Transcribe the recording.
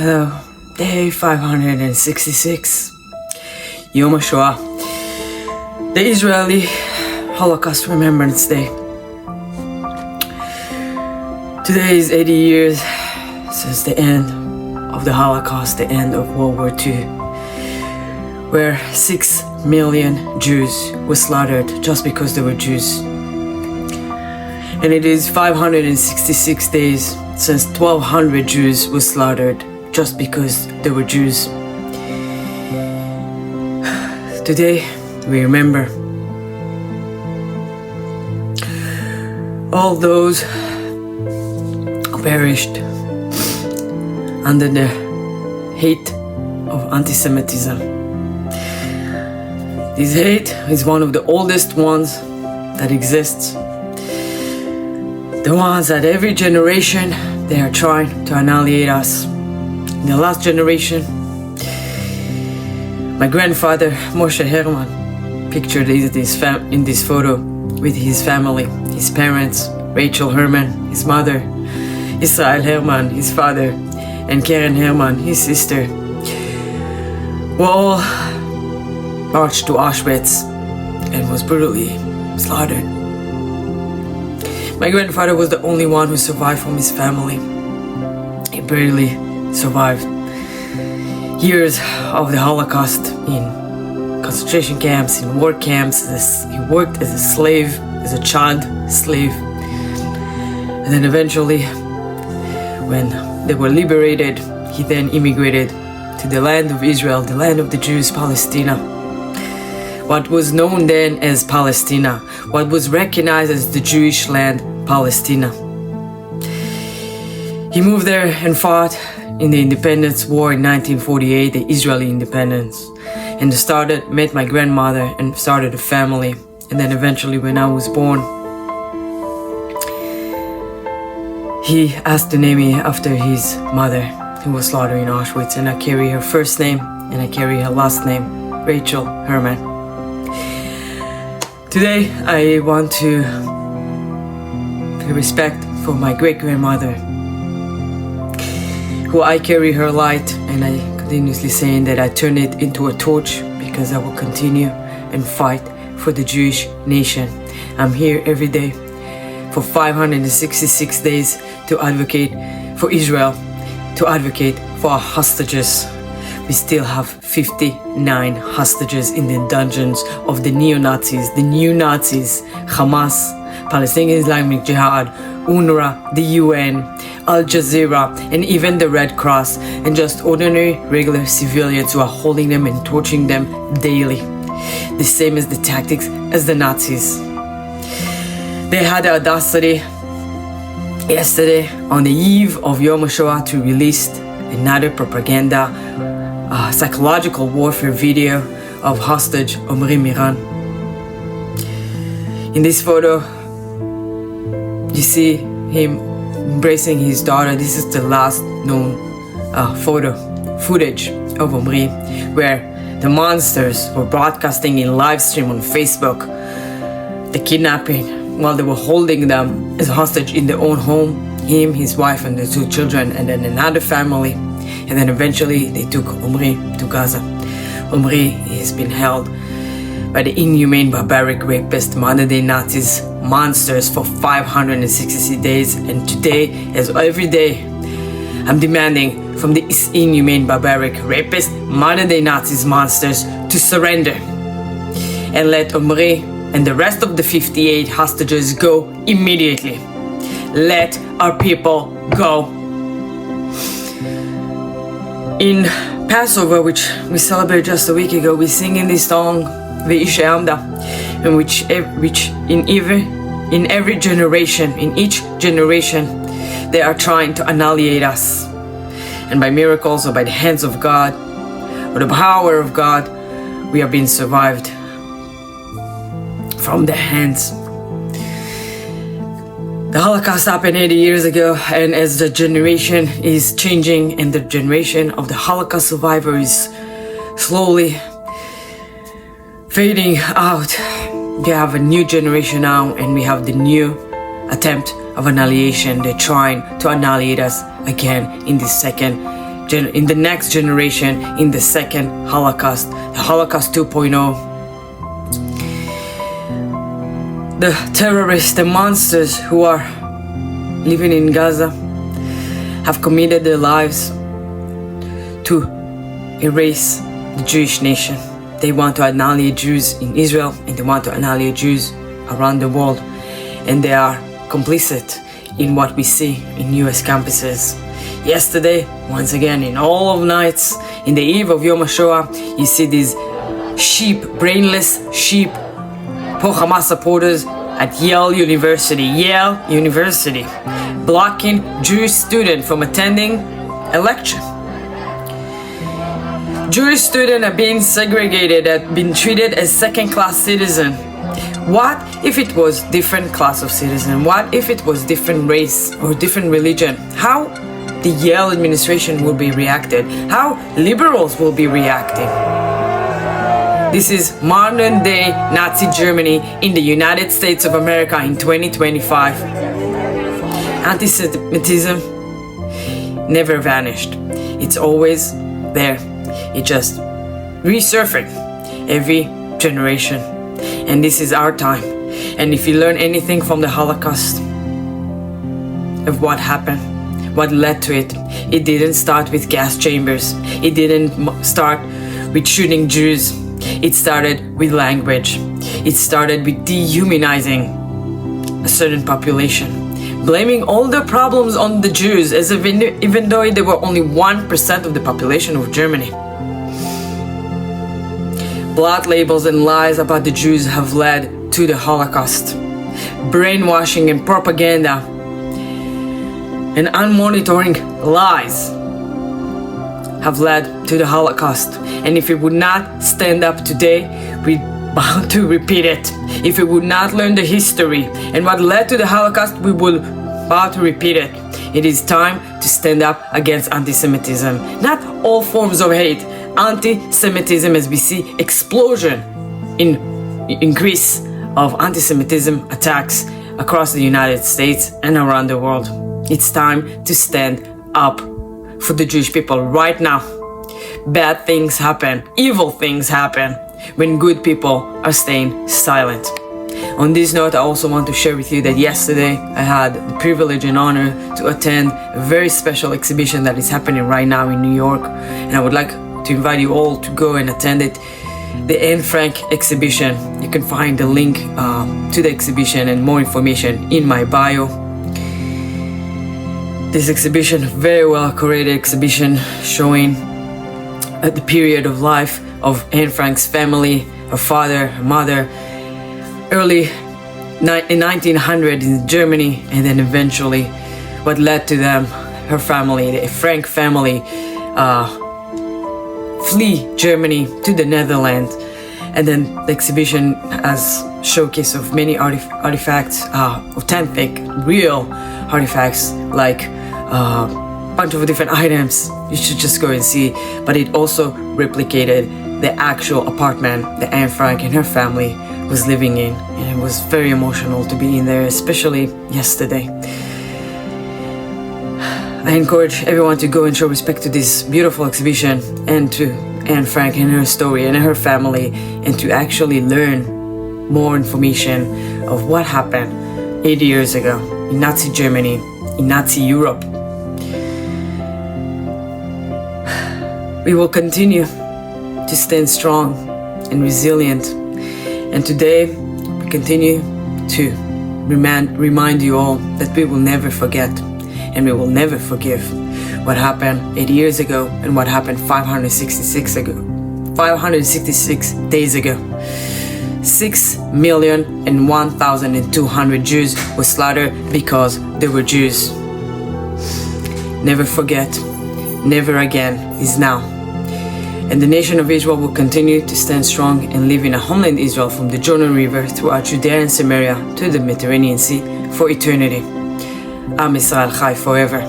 Hello, day 566, Yom HaShoah, the Israeli Holocaust Remembrance Day. Today is 80 years since the end of the Holocaust, the end of World War II, where 6 million Jews were slaughtered just because they were Jews. And it is 566 days since 1,200 Jews were slaughtered just because they were Jews. Today, we remember all those who perished under the hate of anti-Semitism. This hate is one of the oldest ones that exists. The ones that every generation they are trying to annihilate us. In the last generation, my grandfather Moshe Herman pictured in this photo with his family, his parents, Rachel Herman, his mother, Israel Herman, his father, and Karen Herman, his sister, were all marched to Auschwitz and was brutally slaughtered. My grandfather was the only one who survived from his family. He barely survived years of the Holocaust in concentration camps, in work camps. He worked as a slave, as a child slave. And then eventually, when they were liberated, he then immigrated to the land of Israel, the land of the Jews, Palestine. What was known then as Palestine, what was recognized as the Jewish land, Palestine. He moved there and fought in the independence war in 1948, the Israeli independence, and met my grandmother and started a family. And then eventually when I was born, he asked to name me after his mother, who was slaughtered in Auschwitz, and I carry her first name and I carry her last name, Rachel Herman. Today I want to pay respect for my great-grandmother, who I carry her light, and I continuously saying that I turn it into a torch because I will continue and fight for the Jewish nation. I'm here every day for 566 days to advocate for Israel, to advocate for our hostages. We still have 59 hostages in the dungeons of the neo-Nazis, the new Nazis, Hamas, Palestinian Islamic Jihad, UNRWA, the UN, Al Jazeera, and even the Red Cross, and just ordinary, regular civilians who are holding them and torturing them daily. The same as the tactics as the Nazis. They had the audacity yesterday on the eve of Yom HaShoah to release another propaganda, psychological warfare video of hostage Omri Miran. In this photo, you see him embracing his daughter. This is the last known footage of Omri, where the monsters were broadcasting in live stream on Facebook the kidnapping while they were holding them as hostage in their own home, him, his wife, and their 2 children, and then another family. And then eventually they took Omri to Gaza. Omri has been held by the inhumane, barbaric, rapist, modern-day Nazis, monsters for 560 days. And today, as every day, I'm demanding from the inhumane, barbaric, rapist, modern-day Nazis, monsters to surrender and let Omri and the rest of the 58 hostages go immediately. Let our people go. In Passover, which we celebrated just a week ago, we sing in this song, Ve'isha Amda, in which in every generation, in each generation, they are trying to annihilate us. And by miracles or by the hands of God, or the power of God, we are being survived from their hands. The Holocaust happened 80 years ago, and as the generation is changing and the generation of the Holocaust survivor is slowly fading out, we have a new generation now, and we have the new attempt of annihilation. They're trying to annihilate us again in this second in the next generation, in the second Holocaust, the Holocaust 2.0. The terrorists, the monsters who are living in Gaza have committed their lives to erase the Jewish nation. They want to annihilate Jews in Israel, and they want to annihilate Jews around the world. And they are complicit in what we see in US campuses. Yesterday, once again, in all of nights, in the eve of Yom HaShoah, you see these sheep, brainless sheep, pro-Hamas supporters at Yale University, blocking Jewish students from attending a lecture. Jewish students are being segregated, have been treated as second-class citizens. What if it was different class of citizen? What if it was different race or different religion? How the Yale administration will be reacted? How liberals will be reacting? This is modern day Nazi Germany in the United States of America in 2025. Anti-Semitism never vanished. It's always there. It just resurfaced every generation. And this is our time. And if you learn anything from the Holocaust, of what happened, what led to it, it didn't start with gas chambers. It didn't start with shooting Jews. It started with language. It started with dehumanizing a certain population, blaming all the problems on the Jews, as if even though they were only 1% of the population of Germany. Blood labels and lies about the Jews have led to the Holocaust. Brainwashing and propaganda and unmonitoring lies have led to the Holocaust. And if we would not stand up today, we're bound to repeat it. If we would not learn the history and what led to the Holocaust, we will bound to repeat it. It is time to stand up against anti-Semitism. Not all forms of hate. Anti-Semitism, as we see explosion in increase of anti-Semitism attacks across the United States and around the world. It's time to stand up for the Jewish people right now. Bad things happen, evil things happen when good people are staying silent. On this note, I also want to share with you that yesterday I had the privilege and honor to attend a very special exhibition that is happening right now in New York, and I would like to invite you all to go and attend it. The Anne Frank exhibition. You can find the link to the exhibition and more information in my bio. This exhibition, very well curated exhibition, showing the period of life of Anne Frank's family, her father, her mother, early in 1900 in Germany, and then eventually what led to them, her family, the Frank family, flee Germany to the Netherlands. And then the exhibition has showcase of many artifacts, authentic, real artifacts, like a bunch of different items. You should just go and see. But it also replicated the actual apartment that Anne Frank and her family was living in, and it was very emotional to be in there, especially yesterday. I encourage everyone to go and show respect to this beautiful exhibition and to Anne Frank and her story and her family, and to actually learn more information of what happened 80 years ago in Nazi Germany, in Nazi Europe. We will continue to stand strong and resilient, and today we continue to remind you all that we will never forget and we will never forgive what happened 80 years ago and what happened 566 days ago. 6,001,200 Jews were slaughtered because they were Jews. Never forget, never again is now. And the nation of Israel will continue to stand strong and live in a homeland Israel from the Jordan River throughout Judea and Samaria to the Mediterranean Sea for eternity. Am Israel Chai forever.